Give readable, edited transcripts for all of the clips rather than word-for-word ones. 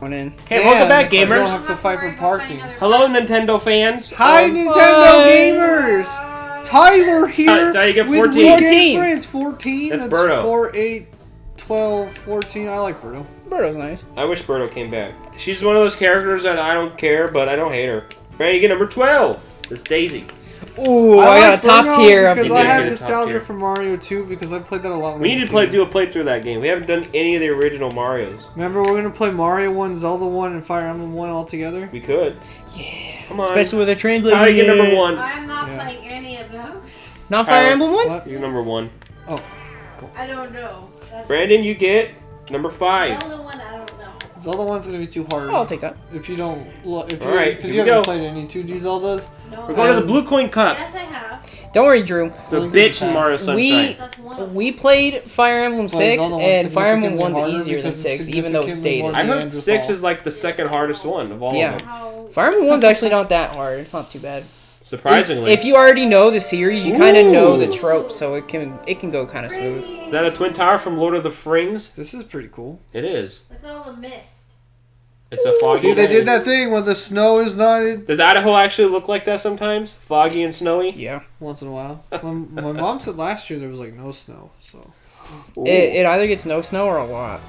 In. Okay, welcome back, gamers. I don't have to fight for parking. Hello, Nintendo fans. Hi, Nintendo gamers. Tyler here. Ty, you get with 14. Weekend Friends 14. That's That's Birdo. 4, 8, 12, 14. I like Birdo. Birdo's nice. I wish Birdo came back. She's one of those characters that I don't care, but I don't hate her. Brandon, you get number 12. It's Daisy. Ooh, I got a top tier. Because You I did have get a top nostalgia tier. for Mario 2 because I played that a lot. When We I need was to a kid. do a playthrough of that game. We haven't done any of the original Marios. Remember, we're gonna play Mario 1, Zelda 1, and Fire Emblem 1 all together. We could. Yeah. Come on. Especially with a translator. How do you get number 1? I'm not playing any of those. Not Fire Tyler. Emblem 1? What? You're number 1. Oh, I don't know. That's Brandon, you get number 5. Zelda one, I don't know. Zelda 1's gonna be too hard. Oh, I'll take that. If you don't, if All right, because here you we haven't go. played any 2D Zeldas. No. We're going to the Blue Coin Cup. Yes, I have. Don't worry, Drew. The Link to bitch the in Mario past. Sunshine. That's one of We played Fire Emblem Well, 6, Zelda one's and Fire Emblem significantly 1's harder easier than because 6, it's even though it's significantly dated. more I heard Neanderthal. 6 is like the second hardest one of all Yeah. of them. how. Fire Emblem 1's actually not that hard. It's not too bad. Surprisingly. If you already know the series, you kind of know the Ooh. trope, so it can go kind of smooth. Is that a Twin Tower from Lord of the Frings? This is pretty cool. It is. Look at all the mist. It's a foggy See, they day. did that thing where the snow is not Does Idaho actually look like that sometimes? Foggy and snowy? Yeah. once in a while. My mom said last year there was like no snow, so. It either gets no snow or a lot.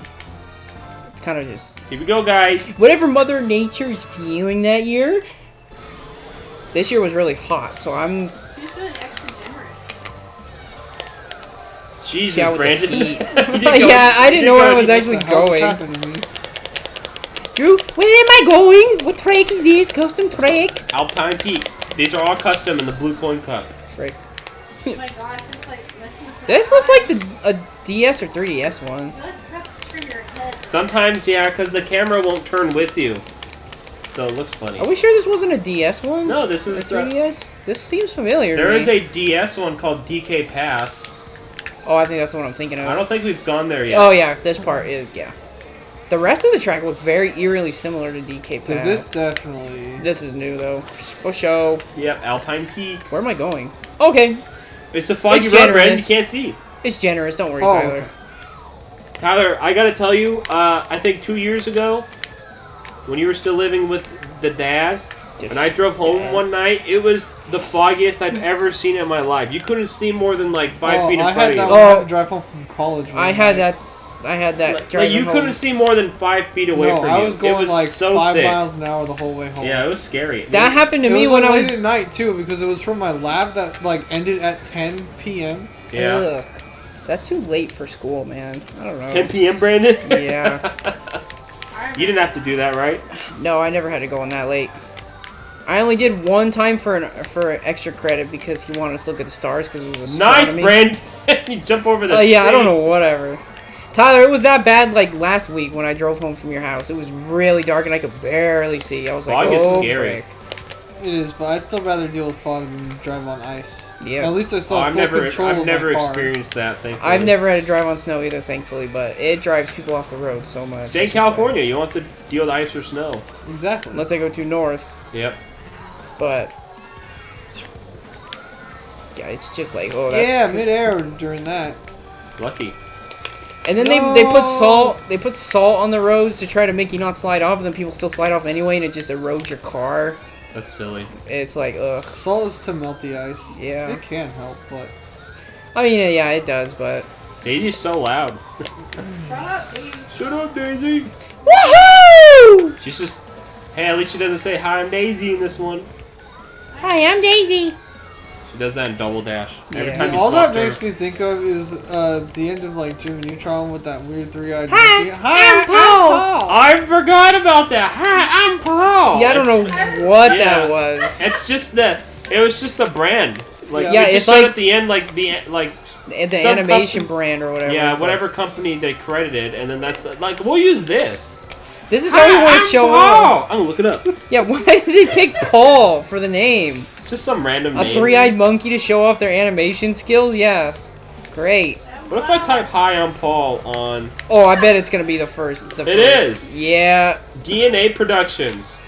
It's kind of just Here we go, guys. whatever Mother Nature is feeling that year. This year was really hot, so I'm Who's doing extra generous? Jesus, Yeah, with the Brandon. heat. You did go- Yeah, I you didn't did know where go- I was actually What the hell just going. happened to me? Drew, where am I going? What track is this? Custom track? Alpine Peak. These are all custom in the Blue Coin Cup. Frick. Oh my gosh, it's like messing with my This looks eye. like a DS or 3DS one. What? Crap, turn your head. Sometimes, yeah, because the camera won't turn with you. So it looks funny. Are we sure this wasn't a DS one? No, this A is... 3DS? This seems familiar to there me. is a DS one called DK Pass. Oh, I think that's the one I'm thinking of. I don't think we've gone there yet. Oh yeah, this part is, yeah. The rest of the track looked very eerily similar to DK Pass. So this definitely. This is new though. For show. Yep, Alpine Peak. Where am I going? Okay. It's a foggy It's road, Brandon. You generous. can't see. It's generous, don't worry, Oh. Tyler. Tyler, I gotta tell you, I think 2 years ago, when you were still living with the dad, and I drove home Dad. one night, it was the foggiest I've ever seen in my life. You couldn't see more than like 5 feet in I front had of that you. when I had Oh. to drive home from college. one I had night. that. I had that. Like, driving you home. couldn't see more than 5 feet away No, from you. I was going it was like so 5 thick. miles an hour the whole way home. Yeah, it was scary. That happened to It me was when like I late was. at night too because it was from my lab that like ended at 10 p.m. Yeah. Ugh. That's too late for school, man. I don't know. 10 p.m., Brandon? Yeah. You didn't have to do that, right? No, I never had to go on that late. I only did one time for extra credit because he wanted us to look at the stars because it was Nice, astronomy. Brandon! You jump over the Oh yeah, I don't tree. know, whatever. Tyler, it was that bad like last week when I drove home from your house. It was really dark and I could barely see. I was like, Fog is oh, scary. frick. It is, but I'd still rather deal with fog than drive on ice. Yeah. At least I still Oh, have I've full never, control I've of never my car. experienced that, thankfully. I've never had to drive on snow either, thankfully, but it drives people off the road so much. Stay in It's just like- California. You don't have to deal with ice or snow. Exactly. unless I go too north, Yep. but yeah, it's just like, oh, that's Yeah, midair during that. Lucky. And then they put salt on the roads to try to make you not slide off, and then people still slide off anyway, and it just erodes your car. That's silly. It's like, ugh. Salt is to melt the ice. Yeah. It can help, but I mean, yeah, it does, but Daisy's so loud. Shut up, dude. Shut up, Daisy! woohoo! She's just... Hey, at least she doesn't say, hi, I'm Daisy in this one. Hi, I'm Daisy. She does that in Double Dash. Every Yeah. time you all swap that her. makes me think of is the end of like Jimmy Neutron with that weird three-eyed Hi, monkey. I'm Paul. I forgot about that! Hi, I'm Paul! Yeah, I don't know what Yeah. that was. It's just the... It was just the brand. Like, Yeah, it it's just showed like- at the end, like, like... The some animation company- brand or whatever. Yeah, but whatever company they credited, and then that's... Like, we'll use this. This is how we want I'm to show Paul! off. I'm gonna look it up. Yeah, why did they pick Paul for the name? Just some random A name. three-eyed monkey to show off their animation skills? Yeah. Great. What if I type hi, I'm Paul on Oh, I bet it's gonna be the first. It is. Yeah. DNA Productions?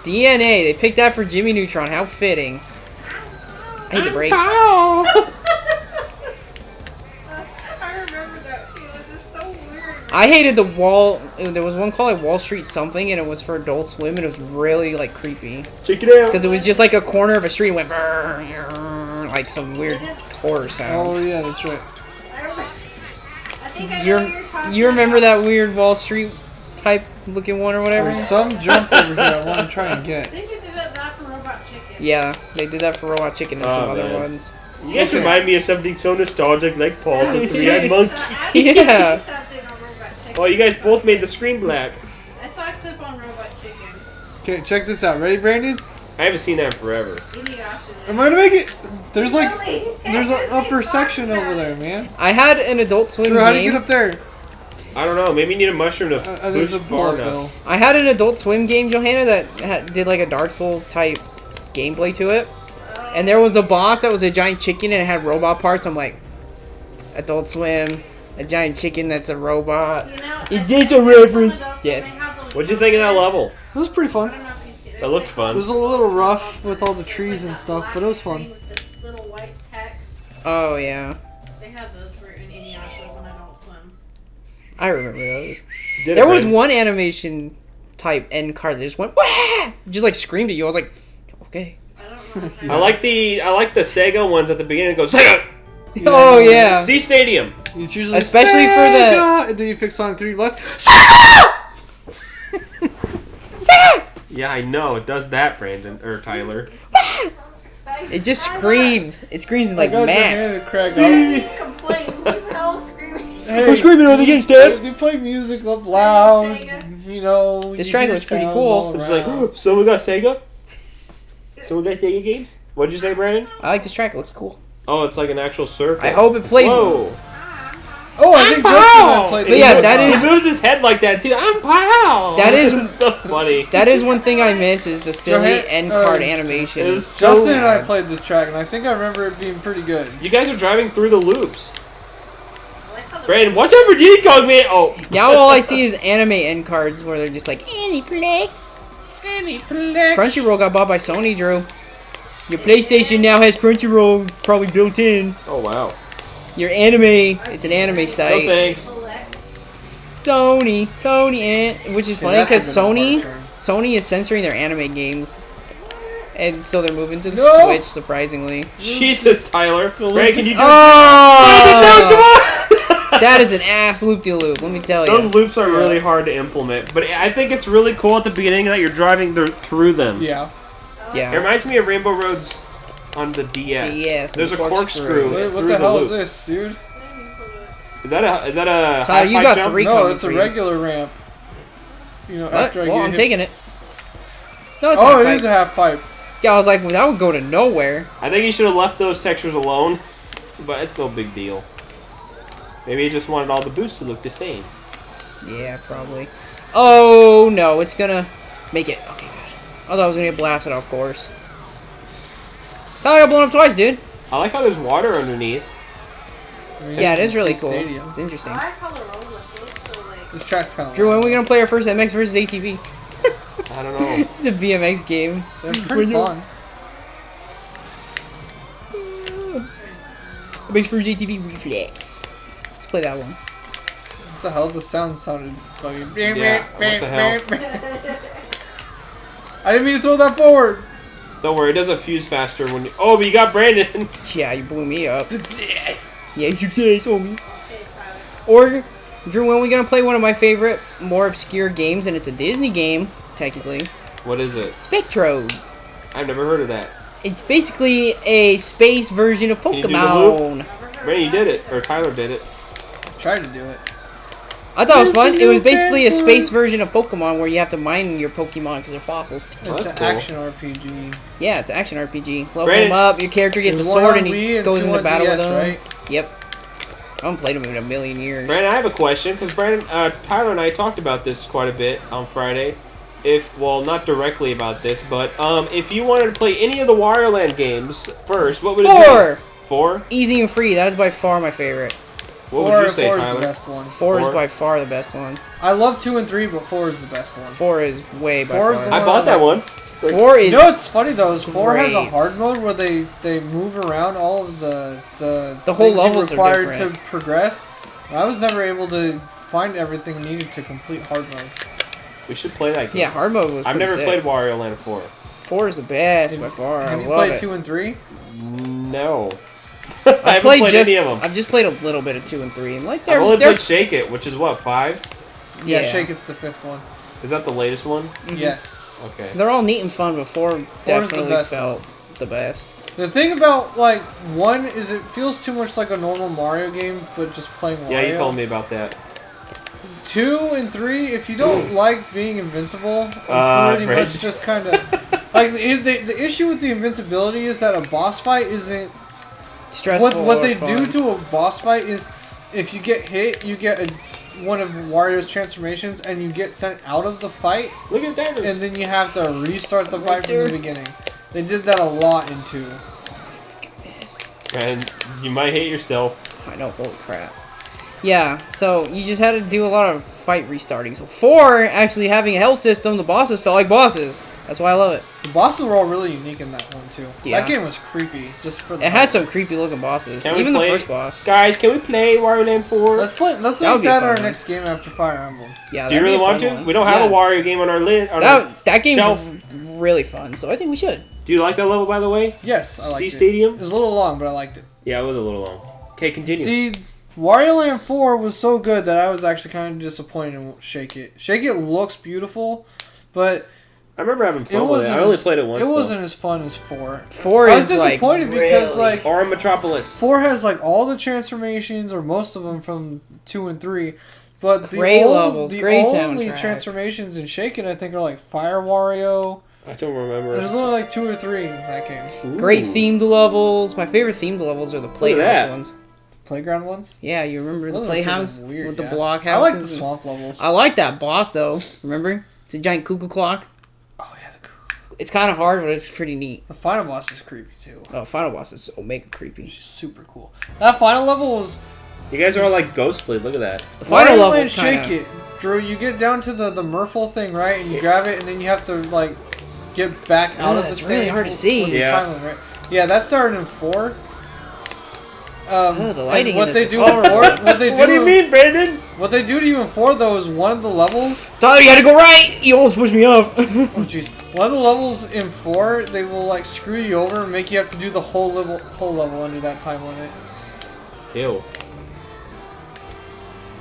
DNA. They picked that for Jimmy Neutron. How fitting. I hate the brakes. Paul! I remember that. It was just so weird, I hated the wall. There was one called like Wall Street something, and it was for Adult Swim, and it was really like creepy. Check it out. Because it was just like a corner of a street and went like some weird horror sound. Oh yeah, that's right. I remember. I think I know what you're talking You remember about. that weird Wall Street type looking one or whatever? There's some jump over here I want to try and I get. think you did that for Robot Chicken. Yeah, they did that for Robot Chicken and some other man. ones. You guys Okay. remind me of something so nostalgic like Paul the Three-Eyed So Monkey. I did Yeah. something on Robot Chicken. Oh, you guys both made the screen black. I saw a clip on Robot Chicken. Okay, check this out. Ready, Brandon? I haven't seen that in forever. Inuyasha. Am I gonna make it? There's like, Really? there's an It's upper like section talking over about there, it. man. I had an Adult Swim Drew, how do you game. get up there? I don't know. Maybe you need a mushroom to There's boost a far bullet enough. bill. I had an Adult Swim game, Johanna, that did like a Dark Souls type gameplay to it. And there was a boss that was a giant chicken and it had robot parts. I'm like, Adult Swim, a giant chicken that's a robot. You know, Is I this think a there's reference? some adults Yes. when they have those What'd you think of that jumpers. level? It was pretty I fun. don't know if you see That looked fun. It was a little rough with all the trees and Like stuff, that but it was black fun. screen with the little white text. Oh, yeah. They have those for in Inuyasha and Adult Swim. I remember those. Did There it, was Brandon? one animation type end card that just went, Wah! Just like screamed at you. I was like, okay. I don't know. What I like the Sega ones at the beginning. It goes Sega. Oh, yeah. C Stadium. It's usually Especially for Sega, and then you pick Sonic 3 Blast. Yeah, I know. It does that, Brandon or Tyler. It just screams. It screams like I got your max. hand to crack Somebody up. complain. Who the hell is screaming? Hey, Who's screaming on the game's dead? They play music up loud. Sega. You know. This you track hear looks pretty sounds cool. all It's around. like, someone got Sega? Someone got Sega games? What did you say, Brandon? I like this track. It looks cool. Oh, it's like an actual circle. I hope it plays. Whoa. Oh, I think Justin and I played But this yeah, one. that He is- moves his head like that too. I'm Pow. That is- so funny. That is one thing I miss is the silly Johan- end card It animation. was so Justin and I nice. played this track, and I think I remember it being pretty good. You guys are driving through the loops. I like how the- Brandon, watch out for Diddy Kong, man. Oh. Now all I see is anime end cards where they're just like Aniplex. Crunchyroll got bought by Sony, Drew. Your PlayStation now has Crunchyroll probably built in. Oh wow. Your anime, it's an anime No site. thanks. Sony, which is funny that's a because good one, Sony, Mark. Sony is censoring their anime games, and so they're moving to the No! Switch. Surprisingly. Jesus, Tyler. Brandon, can you do Oh! come on! That is an ass loop-de-loop. Let me tell you. Those loops are really hard to implement, but I think it's really cool at the beginning that you're driving through them. Yeah. It Yeah. reminds me of Rainbow Roads on the DS. DS, There's the a corkscrew. corkscrew. What through the hell loop. is this, dude? Is that a Tyler, high you five got jump? 3 No, coming it's a for you. regular ramp. You know, What? after I Well, get I'm hit. taking it. No, it's Oh, half it pipe. is a half pipe. Yeah, I was like, well, that would go to nowhere. I think you should have left those textures alone, but it's no big deal. Maybe you just wanted all the boosts to look the same. Yeah, probably. Oh, no, it's gonna make it. Okay, good. I thought I was gonna get blasted off course. Tyler got blown up twice, dude. I like how there's water underneath. I mean, Yeah, it it's is really a cool. stadium. It's interesting. I like how the road looks so like. This track's kind of. Drew, when are we gonna play our first MX versus ATV? I don't know. It's a BMX game. They're pretty fun. MX versus ATV Reflex. Let's play that one. What the hell? The sound sounded funny. Yeah, what the hell? I didn't mean to throw that forward. Don't worry, it doesn't fuse faster when you... Oh, but you got Brandon! Yeah, you blew me up. Success. Yeah, success, homie. Or, Drew, when are we gonna play one of my favorite, more obscure games, and it's a Disney game, technically. What is it? Spectros. I've never heard of that. It's basically a space version of you do the Pokemon. Brandon, you did it. Or Tyler did it. Tried to do it. I thought it was fun. It was basically a space version of Pokemon where you have to mine your Pokemon because they're fossils. It's that's an cool. action RPG. Yeah, it's an action RPG. Level Brandon- them up, your character gets a There's one sword on and he Wii and goes two into on battle with DS, them. right? Yep. I haven't played them in a million years. Brandon, I have a question, because Brandon, Tyler and I talked about this quite a bit on Friday. Well, not directly about this, but if you wanted to play any of the Wario Land games first, what would it be? 4? Easy and free. That is by far my favorite. What would you say, Four is the Tyler? best one. 4 is Four? by far the best one. I love 2 and 3, but 4 is the best one. 4 is way by 4 is far. the I bought that one. 4 is You know what's funny though is 4 has a great. hard mode where they move around all of the The whole things you levels are required to different. progress. I was never able to find everything needed to complete hard mode. We should play that game. Yeah, hard mode was I've pretty never sick. played Wario Land 4. 4 is the best by far. Have I you love played it. 2 and 3? No. I haven't played any of them. I've just played a little bit of 2 and 3, and like I've they're only they're played Shake It, which is what, 5? Yeah, Shake It's the 5th one. Is that the latest one? Yes. Okay. They're all neat and fun, but 4 the definitely best felt the best. The thing about, like, 1 is it feels too much like a normal Mario game, but just playing Mario. Yeah, you told me about that. 2 and 3, if you don't like being invincible, pretty Brandon. much just kind of... Like, the issue with the invincibility is that a boss fight isn't... Stressful. What or they fun. do to a boss fight is, if you get hit, you get one of Wario's transformations, and you get sent out of the fight, Look at that. and then you have to restart the fight from there. the beginning. They did that a lot in 2. And you might hate yourself. I know, holy crap. Yeah, so you just had to do a lot of fight restarting. So 4, actually having a health system, the bosses felt like bosses. That's why I love it. The bosses were all really unique in that one, too. Yeah. That game was creepy, just for the... It had some creepy looking bosses. Can we Even the play- first boss. Guys, can we play Wario Land 4? Let's That make would be a that fun our one. next game after Fire Emblem. Yeah, Do you that'd really be a want fun to? one. We don't have Yeah. a Wario game on our list. That game's shelf. really fun, so I think we should. Do you like that level, by the way? Yes, I liked Sea it. Stadium? It was a little long, but I liked it. Yeah, it was a little long. Okay, continue. See, Wario Land 4 was so good that I was actually kind of disappointed in Shake It. Shake It looks beautiful, but I remember having it fun with it. wasn't. I only played it once. It though. wasn't as fun as 4. 4 I was is like disappointed because like Or in Metropolis. 4 has like all the transformations, or most of them, from 2 and 3. But Great levels, the great only soundtrack. transformations in Shake It, I think, are like Fire Wario. I don't remember. There's only like 2 or 3 in that game. Ooh. great themed levels. My favorite themed levels are the that. playhouse ones. Playground ones. Yeah, you remember Those the are playhouse freaking weird, with the yeah. block I like the houses? swamp levels. I like that boss though. Remember? It's a giant cuckoo clock. Oh yeah, the It's kind of hard, but it's pretty neat. final boss is creepy too. Oh, final boss is Omega creepy. Super cool. That final level was You guys are all like ghostly. Look at that. The final Wario level Land is kind Shake of. It. Drew, you get down to the Merfolk thing, right? And you grab it, and then you have to like get back out of the it's stage. really hard to see. with the Yeah. time limit, right? Yeah, that started in 4. The lighting and what in they this do is in 4, horrible. what they do, What do you mean, Brandon? What they do to you in 4 though is one of the levels. Tyler, you had to go right. You almost pushed me off. Oh jeez, one of the levels in 4, they will like screw you over and make you have to do the whole level under that time limit. Ew.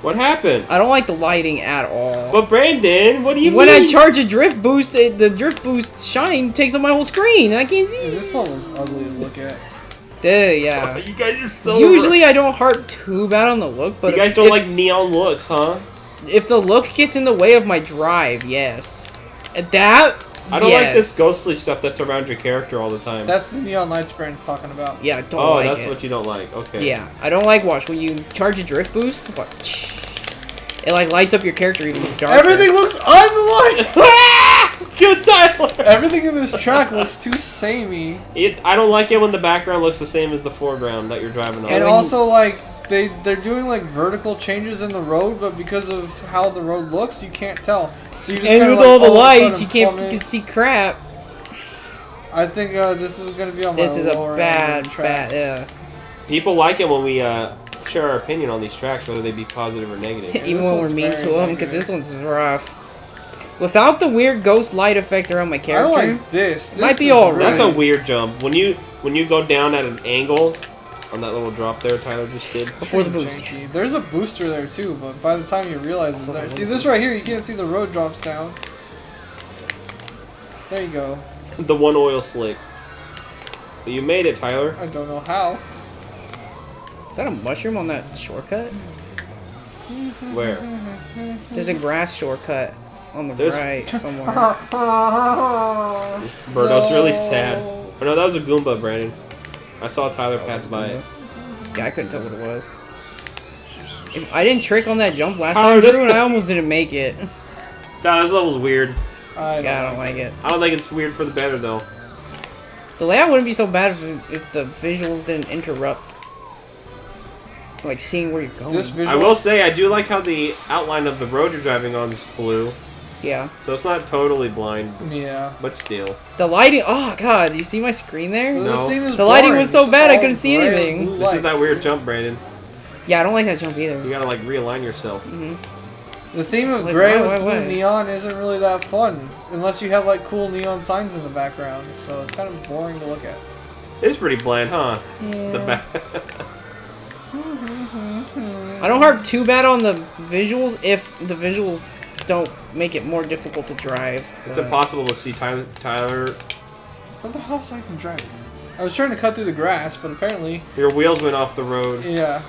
What happened? I don't like the lighting at all. But Brandon, what do you When mean? I charge a drift boost, the drift boost shine takes up my whole screen. I can't see. This level's ugly to look at. Yeah. You guys are so. Usually I don't harp too bad on the look, but You guys if, don't if, like neon looks, huh? if the look gets in the way of my drive, yes. That. I don't like this yes. ghostly stuff that's around your character all the time. That's the Neon Lights Brand's talking about. Yeah, I don't oh, like that's it. what you don't like. Okay. Yeah, I don't like watch when you charge a drift boost. Watch. It like lights up your character even darker. Everything looks unlike. Good Tyler. Everything in this track looks too samey. I don't like it when the background looks the same as the foreground that you're driving on. And when also, like, they're doing, like, vertical changes in the road, but because of how the road looks, you can't tell. So you just And kinda, with like, all the of a lights, sudden you can't plummet. fucking see crap. I think this is going to be on my This is a lower end bad, of the track. bad. Yeah. People like it when we share our opinion on these tracks, whether they be positive or negative. Even this when we're one's mean very to them, negative. because this one's rough. Without the weird ghost light effect around my I character, don't like this. Might be is alright. That's a really- weird jump. When you go down at an angle on that little drop there Tyler just did. before the pretty boost. janky. Yes. There's a booster there, too, but by the time you realize it's there. See, this right here, you can't see the road drops down. There you go. The one oil slick. But you made it, Tyler. I don't know how. Is that a mushroom on that shortcut? Where? There's a grass shortcut on the There's- right somewhere. Birdo's really sad. Oh no, that was a Goomba, Brandon. I saw Tyler pass by it. Yeah, I couldn't tell what it was. I didn't trick on that jump last Tyler, time, this- Drew, and I almost didn't make it. Tyler, this level's weird. Yeah, I don't like it. I don't think it's weird for the better though. The layout wouldn't be so bad if the visuals didn't interrupt. Like seeing where you're going. This visual. I will say I do like how the outline of the road you're driving on is blue, Yeah. so it's not totally blind, Yeah. but still. The lighting. Oh god, you see my screen there? No. This thing is The lighting boring. was so It's bad I all couldn't see gray and anything. blue This is that lights. weird jump, Brandon. Yeah, I don't like that jump either. You gotta like realign yourself. Mhm. The theme of like, gray why, with blue why? neon isn't really that fun unless you have like cool neon signs in the background. So it's kind of boring to look at. It's pretty bland, huh? Yeah. The back. I don't harp too bad on the visuals if the visuals don't make it more difficult to drive. It's but- impossible to see Tyler. What the hell was I even driving? I was trying to cut through the grass, but apparently, Your wheels went off the road. yeah.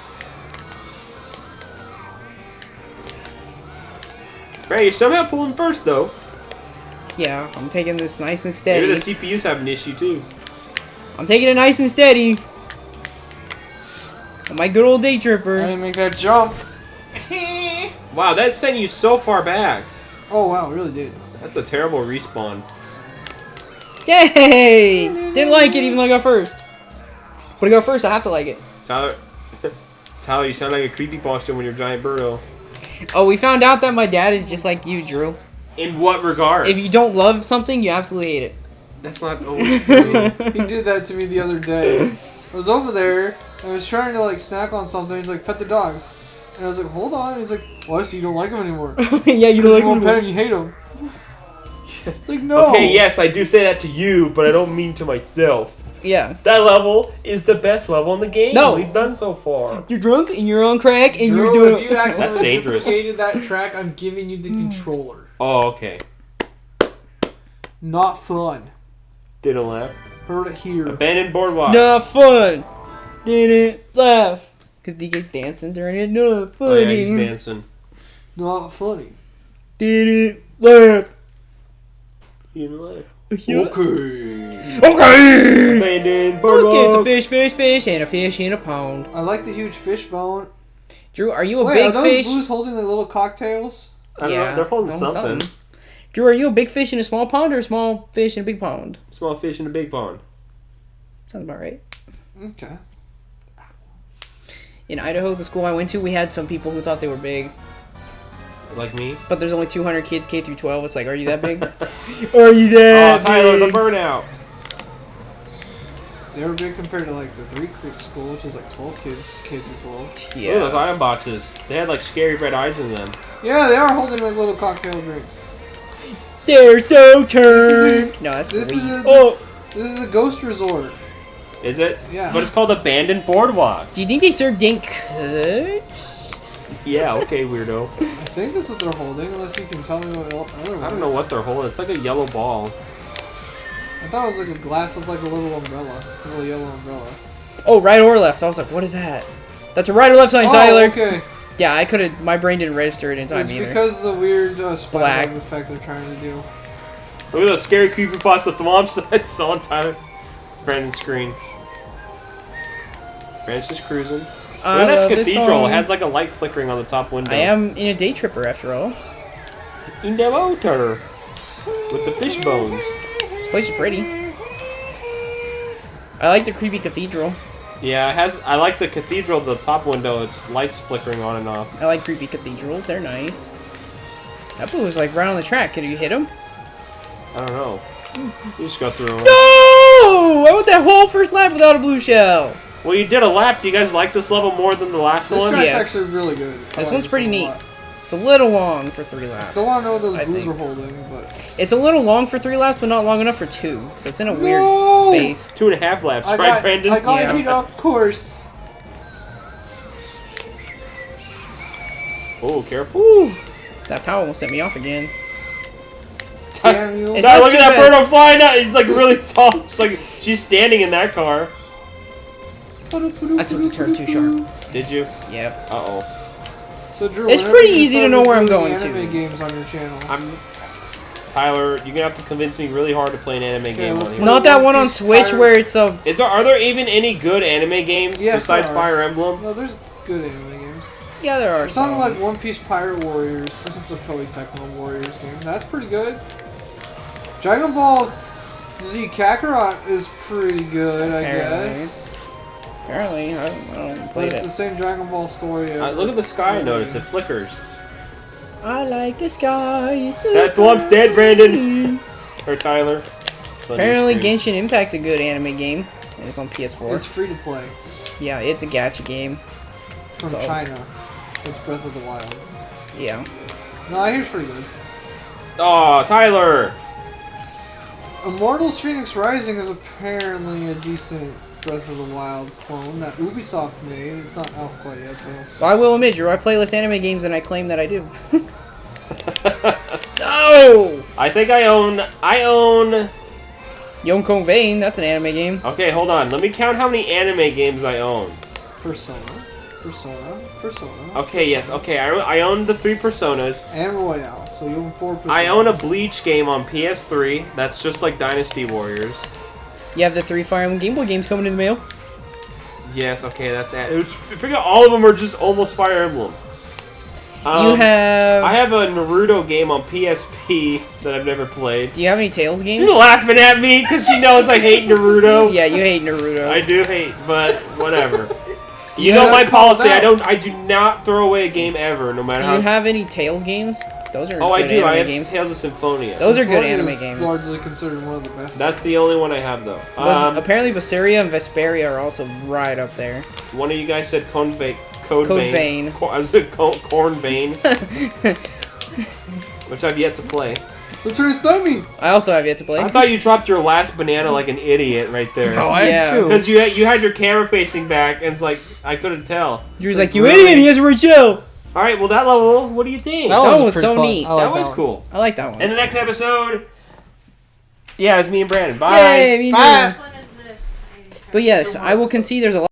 Right, you're somehow pulling first though. Yeah, I'm taking this nice and steady. Maybe the CPU's have an issue too. I'm taking it nice and steady. On my good old day tripper. I didn't make that jump. Wow, that sent you so far back. Oh wow, it really did. That's a terrible respawn. Yay! Didn't like it even though I got first. But I got first, I have to like it. Tyler, Tyler, you sound like a creepy monster when you're Giant Birdo. Oh, we found out that my dad is just like you, Drew. In what regard? If you don't love something, you absolutely hate it. That's not always true. He did that to me the other day. I was over there, I was trying to like snack on something. He's like, pet the dogs. And I was like, hold on. He's like, well, so you don't like them anymore. Yeah, you Because like you won't pet it. them, you hate them. It's like, no. Okay, yes, I do say that to you, but I don't mean to myself. Yeah. That level is the best level in the game No. we've done so far. You're drunk and you're on crack and Drew, you're doing if you accidentally That's dangerous. duplicated that track, I'm giving you the controller. Oh, okay. Not fun. Didn't laugh. Heard it here. Abandoned boardwalk. Not fun. Didn't laugh. Because DK's dancing during it. Not Oh yeah, funny. he's dancing. Not funny. Didn't laugh. He didn't laugh. Okay. Okay. Abandoned Okay, boardwalk. it's a fish, and a fish in a pond. I like the huge fish bone. Drew, are you a Wait, big are those fish? blues holding the little cocktails? I don't know. They're holding something. Drew, are you a big fish in a small pond or a small fish in a big pond? Small fish in a big pond. Sounds about right. Okay. In Idaho, the school I went to, we had some people who thought they were big. Like me. But there's only 200 kids K through 12. It's like, are you that big? Are you that Oh, Tyler, the big? burnout. They were big compared to like the Three Creek school, which is like 12 kids, K through 12. Look at those Yeah. item boxes. They had like scary red eyes in them. Yeah, they are holding like little cocktail drinks. They're so This turned. No, that's This weed. is a Oh, this is a ghost resort. Is it? Yeah. But it's called Abandoned Boardwalk. do you think they serve Dink Kush? Yeah, okay, weirdo. I think that's what they're holding, unless you can tell me what other I don't know what they're holding. It's like a yellow ball. I thought it was like a glass with like a little umbrella, a little yellow umbrella. Oh, right or left? I was like, what is that? That's a right or left sign, Tyler. Okay. Yeah, I could have. My brain didn't register it in time It's either. because of the weird Black. spider effect they're trying to do. Look at those scary creepypasta thwomps that saw on Tyler. Brandon's screen. Brandon's just cruising. Look at that love this cathedral. song. It has like a light flickering on the top window. I am in a day tripper after all. In the water. With the fish bones. This place is pretty. I like the creepy cathedral. Yeah, it has. I like the cathedral, the top window. It's lights flickering on and off. I like creepy cathedrals. They're nice. That blue was like right on the track. Could you hit him? I don't know. You just go through them. No! I went that whole first lap without a blue shell. Well, you did a lap. Do you guys like this level more than the last This one? track's Yes. actually really good. I This like one's pretty one a neat. lot. It's a little long for 3 laps. Still want to know what those I blues think. are holding, but It's a little long for 3 laps, but not long enough for 2. So it's in a weird No! space. 2.5 laps, I right, got Brandon? I got Yeah. beat off course. Oh, careful. Woo! That power will set me off again. Damn you. It's Now not look at too that bad. bird on flying out. He's like really tall. It's like she's standing in that car. I took the turn too sharp. Did you? Yep. Uh oh. So Drew, It's whenever pretty you easy to start know where I'm reviewing going to. anime games on your channel. Tyler, you're gonna have to convince me really hard to play an anime game let's on put here. Not that one on Piece Switch Pirate- where it's a... Are there even any good anime games Yes, besides there are. Fire Emblem? No, there's good anime games. Yeah, there are It's something some. like One Piece Pirate Warriors. It's a Koei Tecmo Warriors game. That's pretty good. Dragon Ball Z Kakarot is pretty good, I Apparently. guess. Apparently, I don't But play it's it. the same Dragon Ball story. Look at the sky. I noticed it flickers. I like the sky. It's so That thwomp's dead, Brandon. pretty. Or Tyler. It's on your Apparently, screen. Genshin Impact's a good anime game. And it's on PS4. It's free to play Yeah, it's a gacha game. from So- China. It's Breath of the Wild. Yeah. No, here's pretty good. Oh, Tyler. Immortals Phoenix Rising is apparently a decent Breath of the Wild clone that Ubisoft made. It's not out quite yet, though. Well, I will admit, Drew, I play less anime games than I claim that I do. No! I think I own. Yonko Vane, that's an anime game. Okay, hold on. Let me count how many anime games I own. Persona. Okay, yes. Okay, I own the 3 Personas. And Royale, so you own 4 Personas. I own a Bleach game on PS3. That's just like Dynasty Warriors. You have the 3 Fire Emblem Game Boy games coming in the mail. Yes, okay, that's it. I forget all of them are just almost Fire Emblem. You have... I have a Naruto game on PSP that I've never played. Do you have any Tales games? You're laughing at me because she knows I hate Naruto. Yeah, you hate Naruto. I do hate, but whatever. Do you know my policy. I do not throw away a game ever, no matter how. Do you have any Tales games? Those are Oh, good I do. I have games. Tales of Symphonia. Those are good Symphonia anime is games. largely considered one of the best. That's the only one I have, though. Apparently, Vesperia and Vesperia are also right up there. One of you guys said Code Vein. I was Corn Vein, which I've yet to play. So trying to stun me. I also have yet to play. I thought you dropped your last banana like an idiot right there. Oh, I Yeah. had two. Because you had your camera facing back, and it's like I couldn't tell. Drew's like, you Really? idiot, he has a show. All right, well that level, what do you think? That was pretty so fun. neat. I like That was one. cool. I like that one. And the next episode, yeah, it's me and Brandon. Bye. Yay, me too. Bye. Which one is this? But yes, I will concede there's a lot